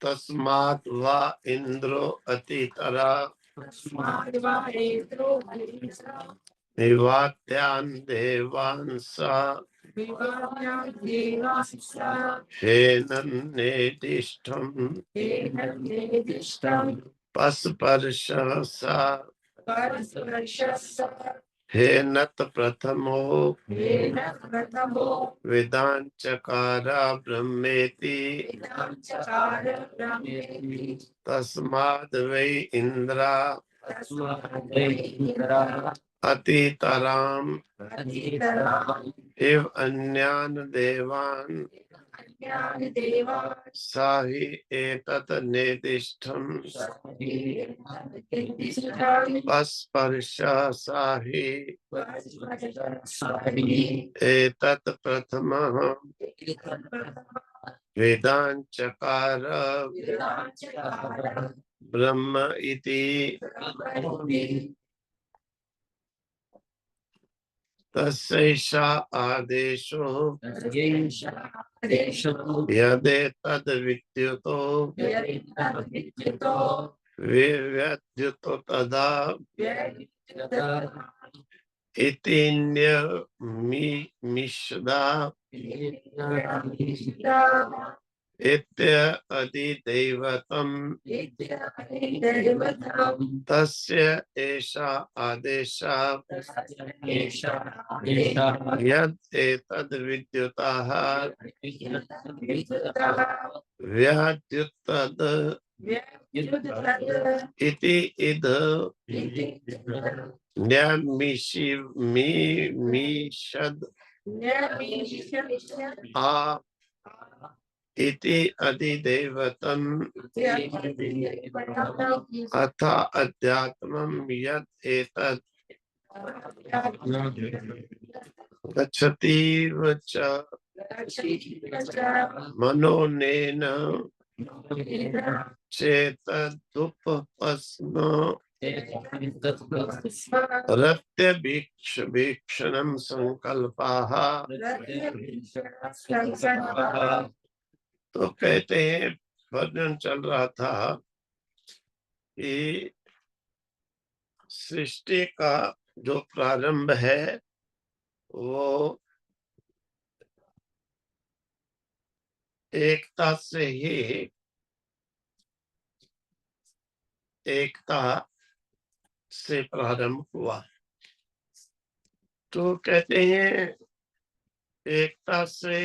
तस्मात् वा इंद्रो अतितरा विवाद्यान् देवांसा हेनन्नेतिष्ठम् पस्पर्शसा हेनत प्रथमो वेदांचकारा ब्रह्मेति तस्माद् वै इंद्रा अतितराम् इव अन्यान् देवान् सा हि एतत् नेदिष्ठम् पस्पर्शसा हि एतत् प्रथमः वेदांचकार ब्रह्म इति तस्यैषा आदेशो यदेतद् विद्युतो विव्यद्युतो तदा इतिन्यमिषदा इत्यधिदैवतम् तस्य एषा आदेशा यद् एतद् विद्युतः व्याद्युत्तद् इति इद न्यमिषद आ इति अधिदैवतम् अथ अध्यात्मं यत् एतत् गच्छतीव च मनोनेन चेतदुपपस्म रत्यभीक्षणं संकल्पाः। तो कहते हैं वर्णन चल रहा था कि सृष्टि का जो प्रारंभ है वो एकता से ही एकता से प्रारंभ हुआ। तो कहते हैं एकता से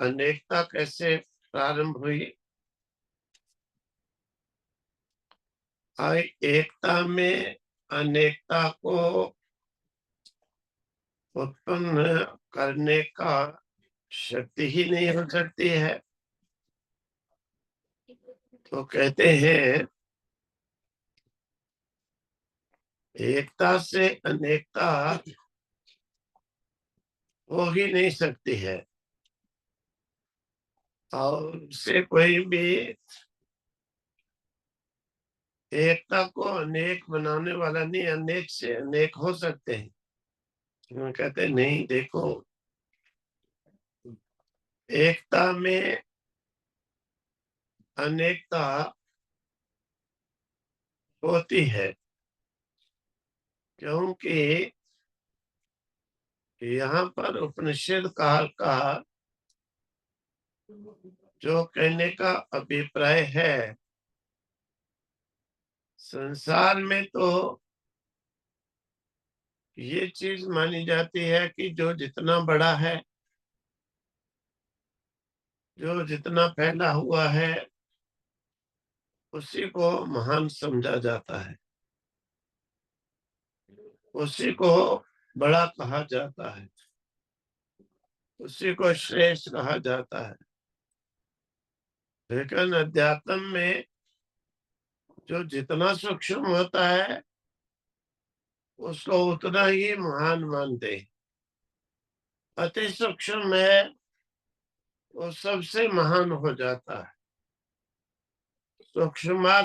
अनेकता कैसे प्रारंभ हुई। एकता में अनेकता को उत्पन्न करने का शक्ति ही नहीं हो सकती है। तो कहते हैं एकता से अनेकता हो ही नहीं सकती है और उससे कोई भी एकता को अनेक बनाने वाला नहीं। अनेक से अनेक हो सकते हैं। कहते नहीं, देखो एकता में अनेकता होती है क्योंकि यहाँ पर उपनिषद काल का जो कहने का अभिप्राय है, संसार में तो ये चीज मानी जाती है कि जो जितना बड़ा है, जो जितना फैला हुआ है, उसी को महान समझा जाता है, उसी को बड़ा कहा जाता है, उसी को श्रेष्ठ कहा जाता है। लेकिन अध्यात्म में जो जितना सूक्ष्म होता है उसको उतना ही महान मानते हैं। अति सूक्ष्म है वो सबसे महान हो जाता है।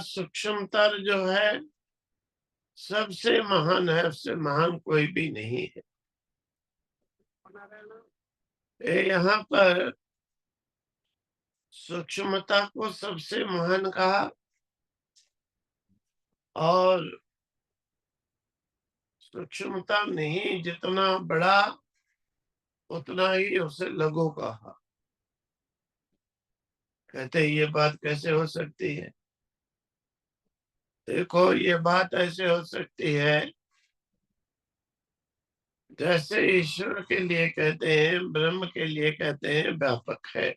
सूक्ष्मतर जो है सबसे महान है, उससे महान कोई भी नहीं है। यहाँ पर सूक्ष्मता को सबसे महान कहा और सूक्ष्मता नहीं, जितना बड़ा उतना ही उसे लघु कहा। कहते ये बात कैसे हो सकती है? देखो, ये बात ऐसे हो सकती है जैसे ईश्वर के लिए कहते हैं, ब्रह्म के लिए कहते हैं व्यापक है,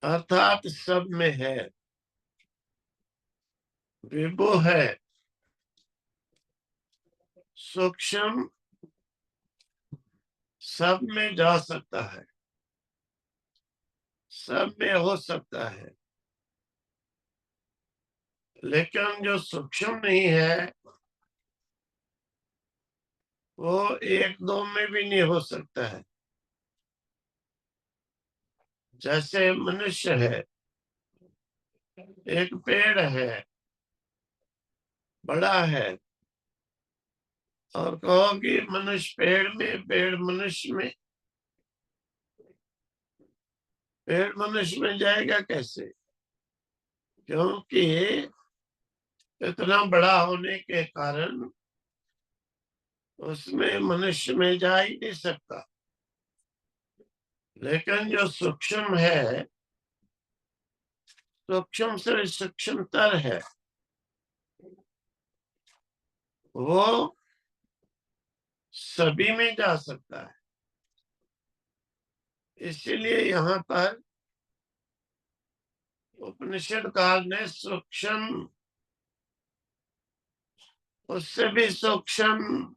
अर्थात सब में है, विभु है। सूक्ष्म सब में जा सकता है, सब में हो सकता है, लेकिन जो सूक्ष्म नहीं है वो एक दो में भी नहीं हो सकता है। जैसे मनुष्य है, एक पेड़ है, बड़ा है, और कहो कि मनुष्य पेड़ में, पेड़ मनुष्य में, पेड़ मनुष्य में जाएगा कैसे? क्योंकि इतना बड़ा होने के कारण उसमें मनुष्य में जा ही नहीं सकता। लेकिन जो सूक्ष्म है, सूक्ष्म से सूक्ष्मतर है, वो सभी में जा सकता है। इसीलिए यहाँ पर उपनिषद काल ने सूक्ष्म, उससे भी सूक्ष्म,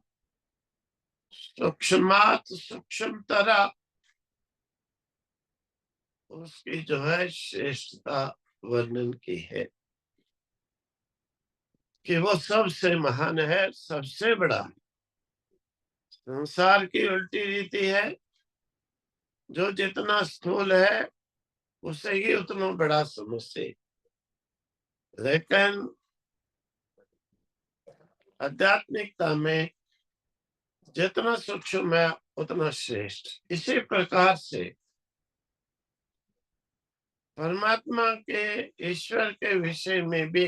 सूक्ष्मात सूक्ष्मतरा, उसकी जो है श्रेष्ठता वर्णन की है कि वो सबसे महान है, सबसे बड़ा है। संसार की उल्टी रीति है, जो जितना स्थूल है उसे ही उतना बड़ा समझते, लेकिन आध्यात्मिकता में जितना सूक्ष्म है उतना श्रेष्ठ। इसी प्रकार से परमात्मा के, ईश्वर के विषय में भी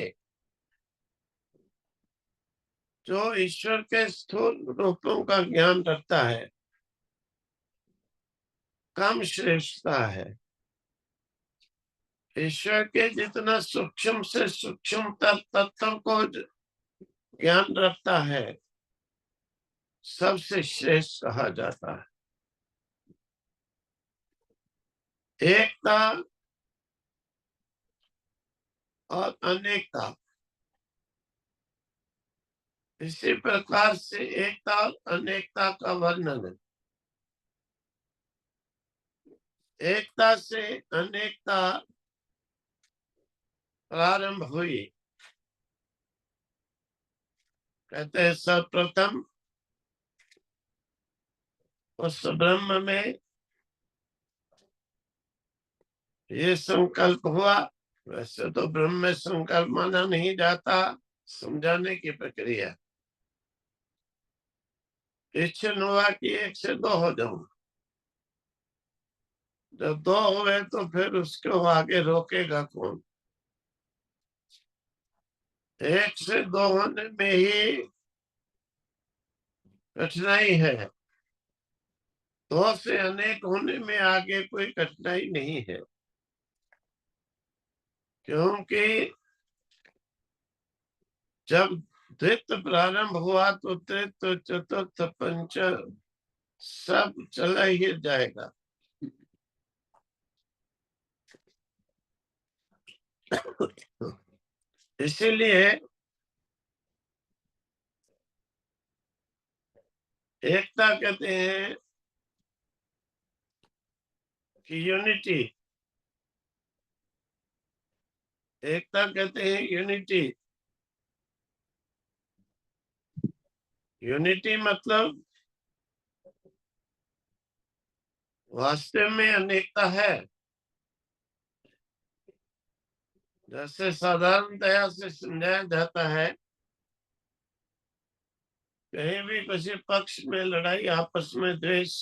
जो ईश्वर के स्थूल रूपों का ज्ञान रखता है, कम श्रेष्ठता है। ईश्वर के जितना सूक्ष्म से सूक्ष्म तत्व को ज्ञान रखता है, सबसे श्रेष्ठ कहा जाता है। एकता और अनेकता, इसी प्रकार से एकता और अनेकता का वर्णन है। एकता से अनेकता प्रारंभ हुई। कहते हैं सर्वप्रथम उस ब्रह्म में ये संकल्प हुआ। वैसे तो ब्रह्म में संकल्प माना नहीं जाता, समझाने की प्रक्रिया। इच्छन हुआ कि एक से दो हो जाऊं, जब दो हुए तो फिर उसको आगे रोकेगा कौन? एक से दो होने में ही कठिनाई है, दो से अनेक होने में आगे कोई कठिनाई नहीं है। क्योंकि जब द्वित प्रारंभ हुआ तो तृतीय चतुर्थ पंच सब चला ही जाएगा। इसीलिए एकता कहते हैं कि यूनिटी, एकता कहते हैं यूनिटी। यूनिटी मतलब वास्तव में अनेकता है। जैसे साधारणतया से समझाया जाता है, कहीं भी किसी पक्ष में लड़ाई, आपस में द्वेष,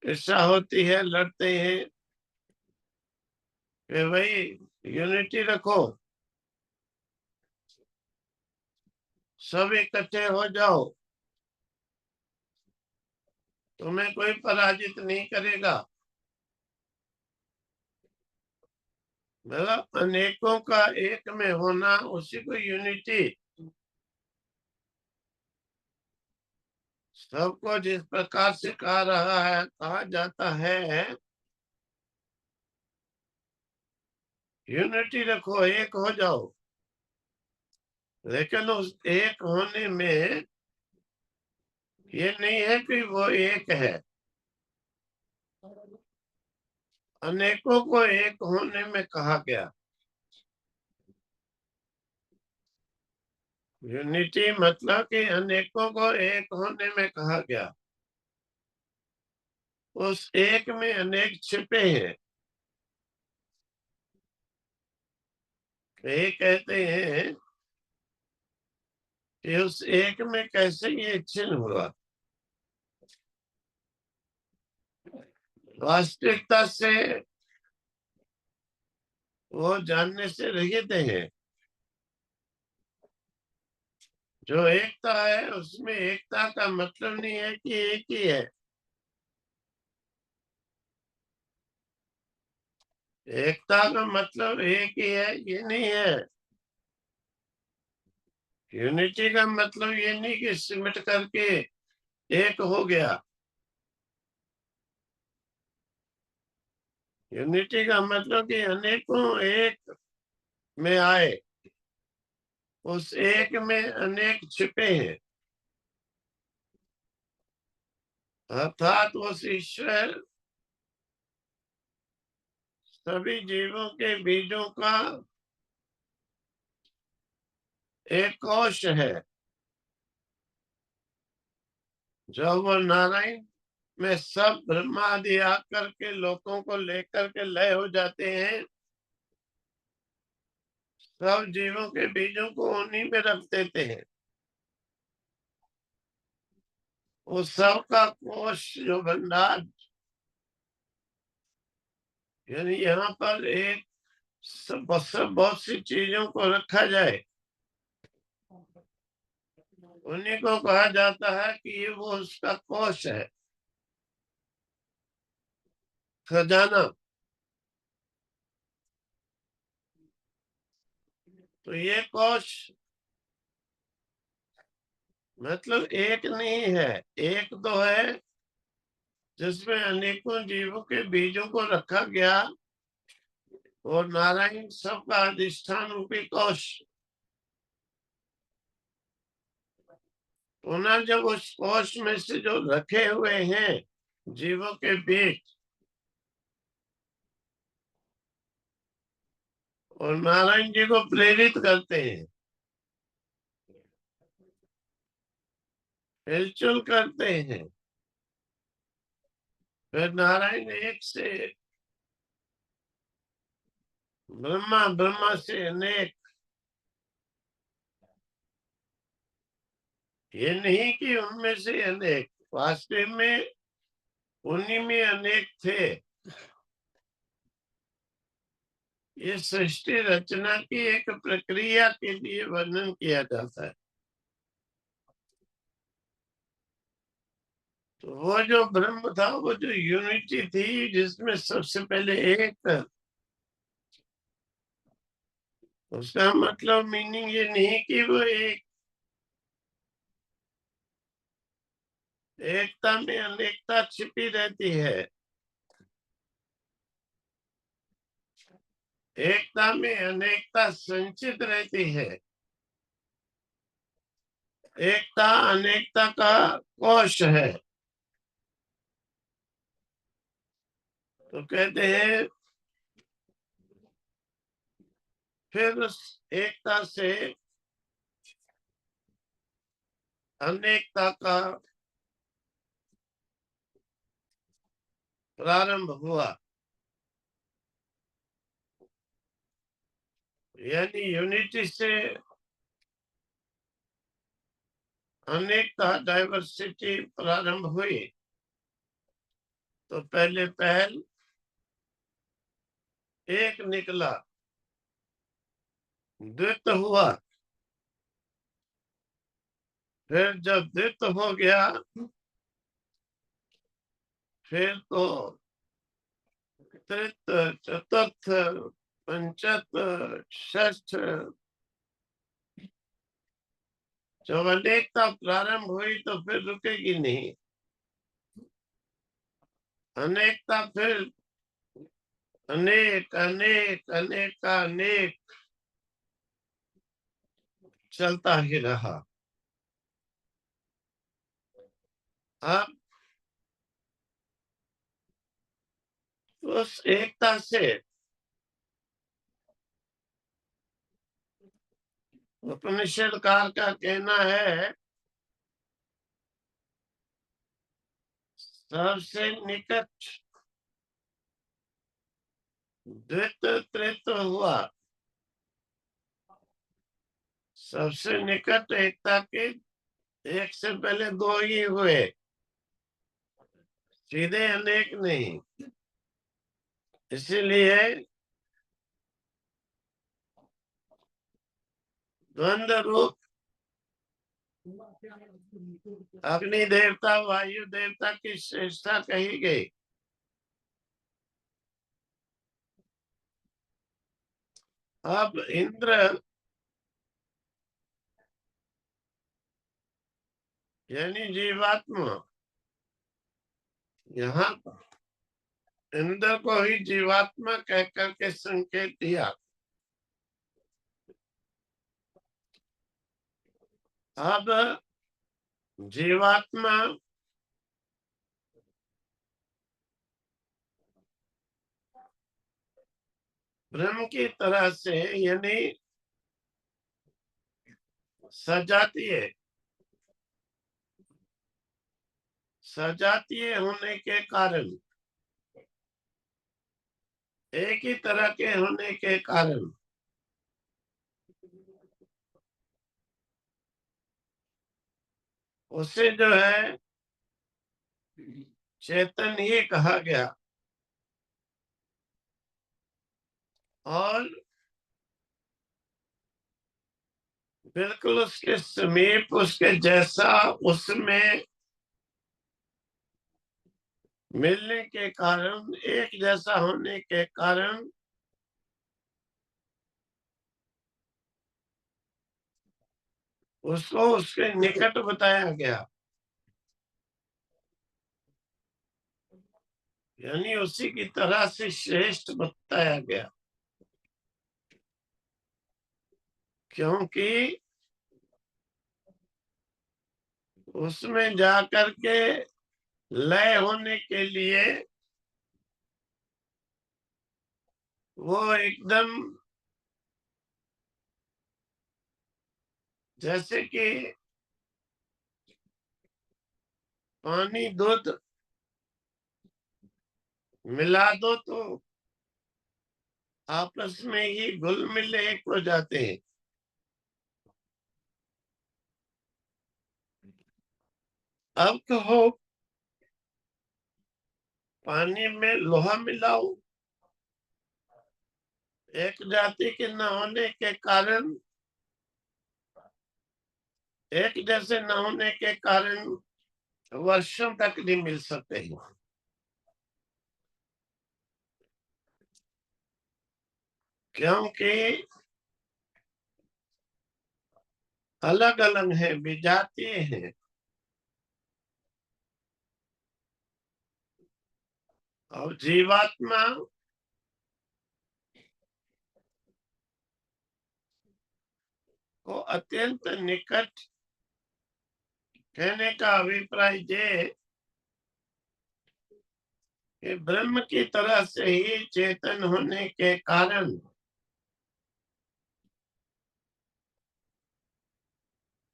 ईर्ष्या होती है, लड़ते हैं कि भाई यूनिटी रखो, सब इकट्ठे हो जाओ, तुम्हें कोई पराजित नहीं करेगा। मतलब अनेकों का एक में होना, उसी को यूनिटी। सबको जिस प्रकार से कहा जाता है यूनिटी रखो, एक हो जाओ, लेकिन उस एक होने में ये नहीं है कि वो एक है, अनेकों को एक होने में कहा गया। यूनिटी मतलब कि अनेकों को एक होने में कहा गया। उस एक में अनेक छिपे हैं। ये कहते हैं कि उस एक में कैसे ये छिन्न हुआ। वास्तविकता से वो जानने से रहित हैं। जो एकता है उसमें एकता का मतलब नहीं है कि एक ही है। एकता का मतलब एक ही है ये नहीं है। यूनिटी का मतलब ये नहीं कि सिमट करके एक हो गया। यूनिटी का मतलब कि अनेकों एक में आए, उस एक में अनेक छिपे हैं, अर्थात उस ईश्वर सभी जीवों के बीजों का एक कोश है। जब वो नारायण में सब ब्रह्मा आदि आकर के लोगों को लेकर के लय हो जाते हैं, सब जीवों के बीजों को उन्हीं में रख देते हैं। उस सब का कोश जो भंडार, यानी यहाँ पर एक सब बहुत सी चीजों को रखा जाए, उन्हीं को कहा जाता है कि ये वो उसका कोश है, खजाना। तो ये कोश मतलब एक नहीं है, एक तो है जिसमें अनेकों जीवों के बीजों को रखा गया, और नारायण सबका अधिष्ठान रूपी कोश। पुनः जब उस कोश में से जो रखे हुए हैं जीवों के बीच, और नारायण जी को प्रेरित करते हैं, हिलचुल करते हैं, फिर नारायण एक से ब्रह्मा, ब्रह्मा से अनेक। ये नहीं कि उनमें से अनेक, वास्तव में उन्हीं में अनेक थे। ये सृष्टि रचना की एक प्रक्रिया के लिए वर्णन किया जाता है। तो वो जो ब्रह्म था, वो जो यूनिटी थी जिसमें सबसे पहले एक, उसका मतलब मीनिंग ये नहीं कि वो एकता में अनेकता छिपी रहती है। एकता में अनेकता संचित रहती है। एकता अनेकता का कोश है। तो कहते हैं फिर उस एकता से अनेकता का प्रारंभ हुआ। यानी यूनिटी से अनेकता, डाइवर्सिटी प्रारंभ हुई। तो पहले पहल एक निकला, द्वित हुआ, फिर जब द्वित हो गया फिर तो तृतीय, चतुर्थ, पंचम, षष्ठ, जब अनेकता प्रारंभ हुई तो फिर रुकेगी नहीं। अनेकता फिर अनेक अनेक अनेका अनेक चलता ही रहा। अब उस एकता से उपनिषदकार का कहना है सबसे निकट द्वित तृत हुआ, सबसे निकट एकता के एक से पहले दो ही हुए, सीधे अनेक नहीं। इसीलिए द्वंद्व रूप अग्नि देवता वायु देवता की श्रेष्ठता कही गई। अब इंद्र यानी जीवात्मा, यहाँ इंद्र को ही जीवात्मा कह करके संकेत दिया। अब जीवात्मा ब्रह्म की तरह से यानी सजातीय सजातीय होने के कारण, एक ही तरह के होने के कारण उसे जो है चेतन ही कहा गया। और बिल्कुल उसके समीप उसके जैसा उसमें मिलने के कारण, एक जैसा होने के कारण उसको उसके निकट बताया गया, यानी उसी की तरह से श्रेष्ठ बताया गया। क्योंकि उसमें जाकर के लय होने के लिए वो एकदम जैसे कि पानी दूध मिला दो तो आपस में ही घुल मिल एक हो जाते हैं। अब कहो पानी में लोहा मिलाओ, एक जाति के न होने के कारण, एक जैसे न होने के कारण वर्षों तक नहीं मिल सकते हैं। क्योंकि अलग अलग है, विजातीय है। और जीवात्मा को अत्यंत निकट कहने का अभिप्राय ये कि ब्रह्म की तरह से ही चेतन होने के कारण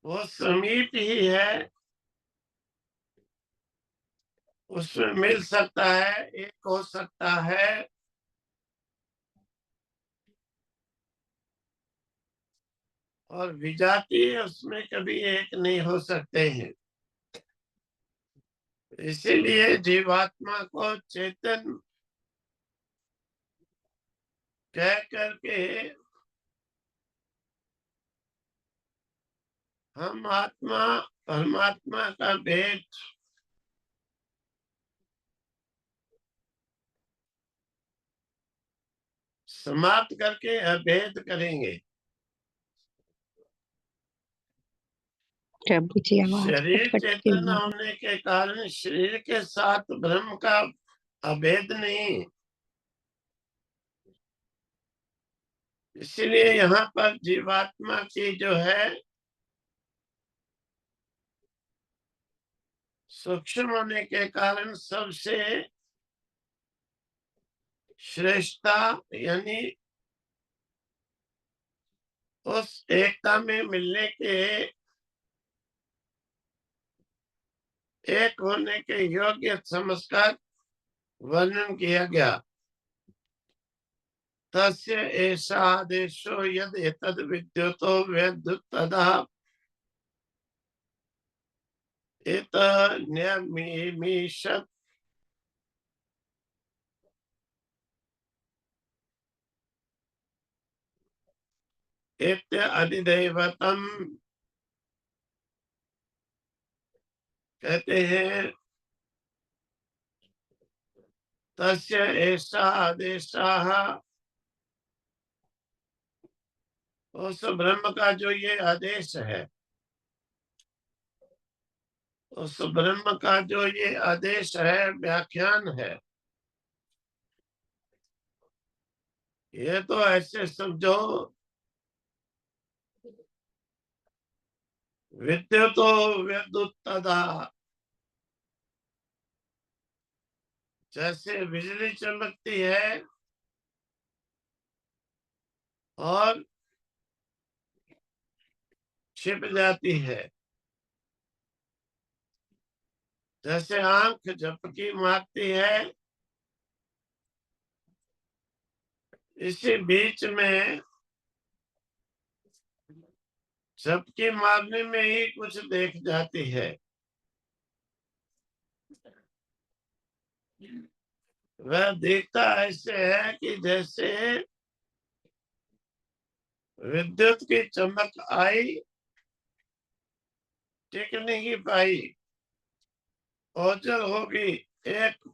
वो समीप ही है, उसमें मिल सकता है, एक हो सकता है। और विजातीय उसमें कभी एक नहीं हो सकते हैं। इसीलिए जीवात्मा को चेतन कह करके हम आत्मा परमात्मा का भेद समाप्त करके अभेद करेंगे। प्रभु जी आवाज शरीर कट कट के चेतन होने के कारण शरीर के साथ ब्रह्म का अभेद नहीं। इसलिए यहाँ पर जीवात्मा की जो है सूक्ष्म होने के कारण सबसे श्रेष्ठता यानी उस एकता में मिलने के एक होने के योग्य समझकर वर्णन किया गया। तस्य ऐसा आदेशो यद एतद् विद्युतो वेद्युत तदा एतन्यमीषत् एत्य अधिदैवतम कहते हैं। तस्य ऐसा आदेशाः उस ब्रह्म का जो ये आदेश है, उस ब्रह्म का जो ये आदेश है, व्याख्यान है, ये तो ऐसे समझो विद्युतो विद्युत तदा, जैसे बिजली चमकती है और छिप जाती है, जैसे आंख झपकी मारती है, इसी बीच में झपकी मारने में ही कुछ देख जाती है। वह देखता ऐसे है कि जैसे विद्युत की चमक आई, टिक नहीं पाई, ओझल होगी एक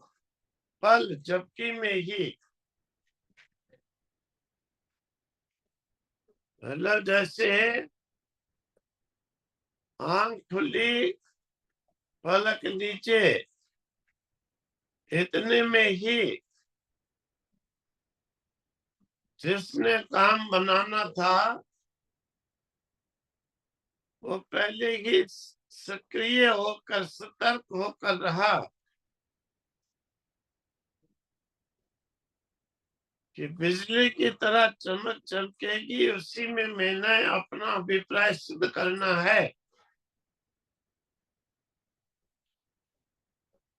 पल झपकी में ही। मतलब जैसे आंख खुली, पलक नीचे, इतने में ही जिसने काम बनाना था वो पहले ही सक्रिय होकर सतर्क होकर रहा कि बिजली की तरह चमक चमकेगी, उसी में मैंने अपना अभिप्राय सिद्ध करना है।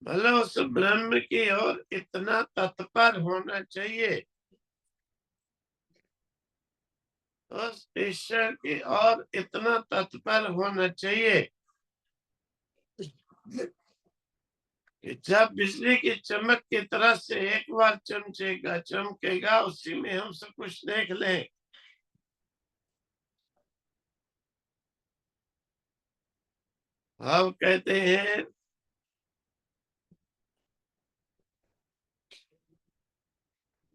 मतलब उस ब्रह्म की ओर इतना तत्पर होना चाहिए, उस ईश्वर की ओर इतना तत्पर होना चाहिए कि जब बिजली की चमक की तरह से एक बार चमकेगा, उसी में हम सब कुछ देख लें। हम कहते हैं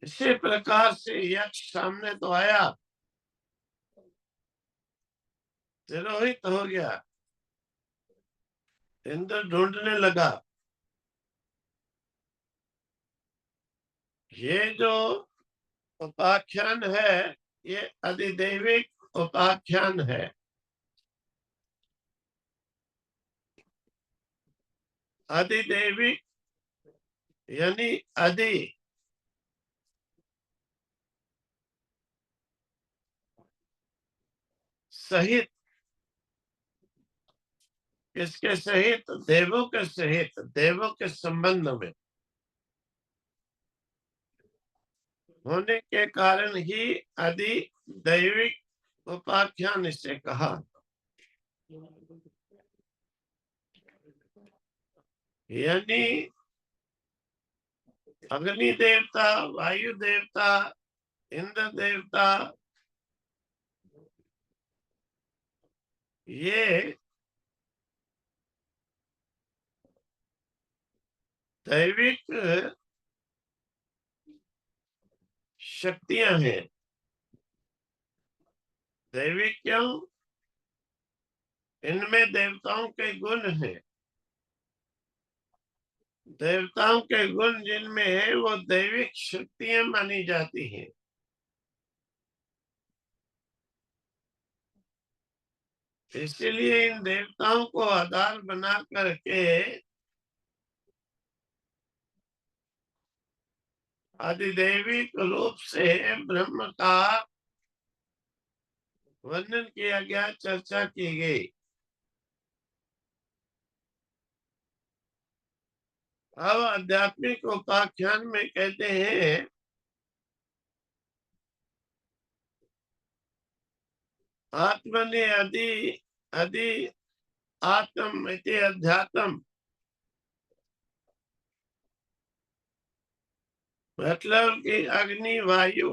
इसी प्रकार से यक्ष सामने तो आया, तिरोहित हो गया, इंद्र ढूंढने लगा। ये जो उपाख्यान है, ये अधिदैविक उपाख्यान है। अधिदैविक यानी अधि सहित, किसके सहित? देवों के सहित, देवों के संबंध में होने के कारण ही अधि दैविक उपाख्यान इसे कहा। यानी अग्नि देवता, वायु देवता, इंद्र देवता, ये दैविक शक्तियां हैं। दैविक क्यों? इनमें देवताओं के गुण हैं। देवताओं के गुण जिनमें है वो दैविक शक्तियां मानी जाती हैं। इसलिए इन देवताओं को आधार बना करके आदिदैविक रूप से ब्रह्म का वर्णन किया गया, चर्चा की गई। अब आध्यात्मिक उपाख्यान में कहते हैं आत्मनि अधि अधि आत्म इति अध्यात्म, मतलब कि अग्नि वायु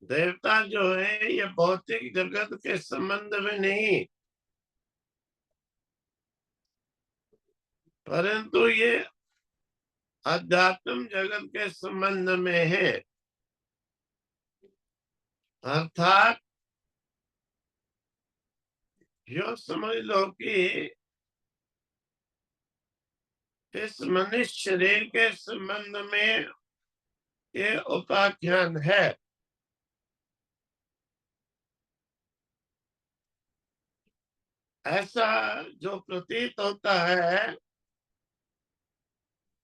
देवता जो है ये भौतिक जगत के संबंध में नहीं, परंतु ये अध्यात्म जगत के संबंध में है। अर्थात यो समझ लो कि इस मनुष्य शरीर के संबंध में ये उपाख्यान है। ऐसा जो प्रतीत होता है,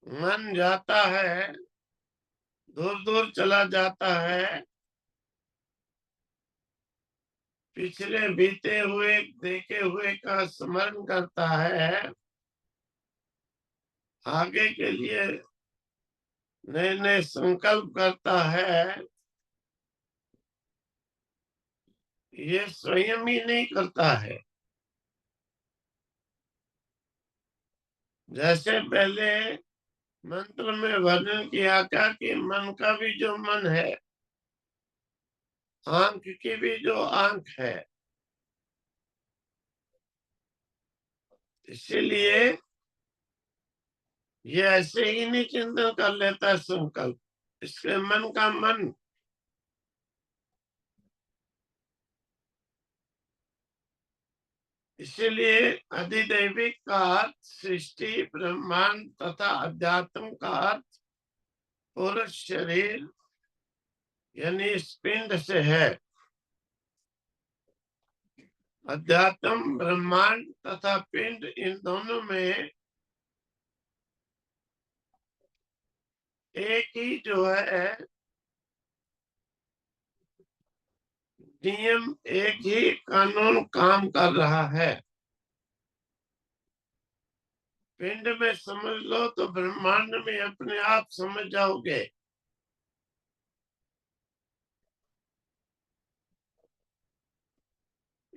मन जाता है, दूर दूर चला जाता है, पिछले बीते हुए देखे हुए का स्मरण करता है, आगे के लिए नए नए संकल्प करता है। ये स्वयं ही नहीं करता है। जैसे पहले मंत्र में वर्णन किया था कि मन का भी जो मन है, आंख की भी जो आंख है, इसीलिए ये ऐसे ही नहीं चिंतन कर लेता संकल्प, इसके मन का मन। इसीलिए अधिदैविक का अर्थ सृष्टि ब्रह्मांड तथा अध्यात्म का अर्थ पुरुष शरीर यानी इस पिंड से है। अध्यात्म ब्रह्मांड तथा पिंड, इन दोनों में एक ही जो है नियम, एक ही कानून काम कर रहा है। पिंड में समझ लो तो ब्रह्मांड में अपने आप समझ जाओगे।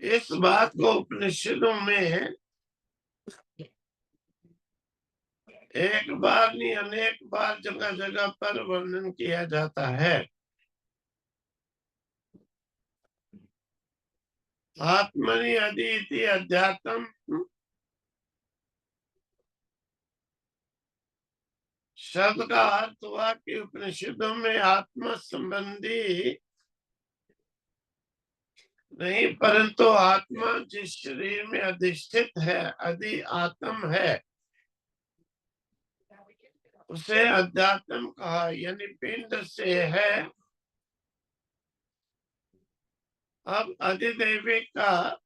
इस बात को उपनिषदों में एक बार नहीं अनेक बार जगह जगह पर वर्णन किया जाता है। आत्मनि अदिति अध्यात्म शब्द का अर्थ हुआ कि उपनिषदों में आत्मा संबंधी नहीं, परंतु आत्मा जिस शरीर में अधिष्ठित है, अधि आत्म है, उसे अध्यात्म कहा, यानी पिंड से है। अब अधिदैविक का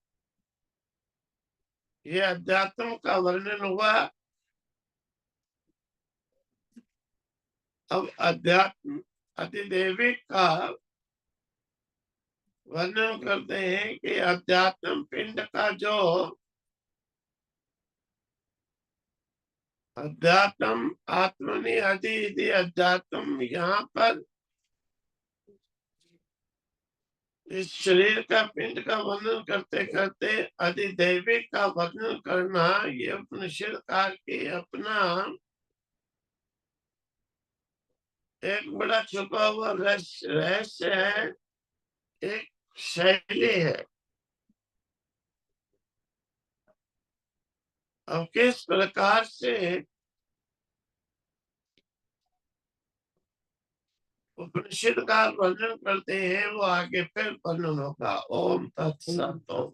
ये अध्यात्म का वर्णन हुआ। अब अध्यात्म अधिदैविक का वर्णन करते हैं कि अध्यात्म पिंड का जो अध्यात्म आत्मनि अधि अध्यात्म, यहाँ पर इस शरीर का पिंड का वर्णन करते करते अधिदैविक का वर्णन करना ये उपनिषद काल की अपना एक बड़ा छुपा हुआ रहस्य है, एक शैली है। अब किस प्रकार से उपनिषद का वर्णन करते हैं वो आगे फिर वर्णन होगा। ओम तत्सत।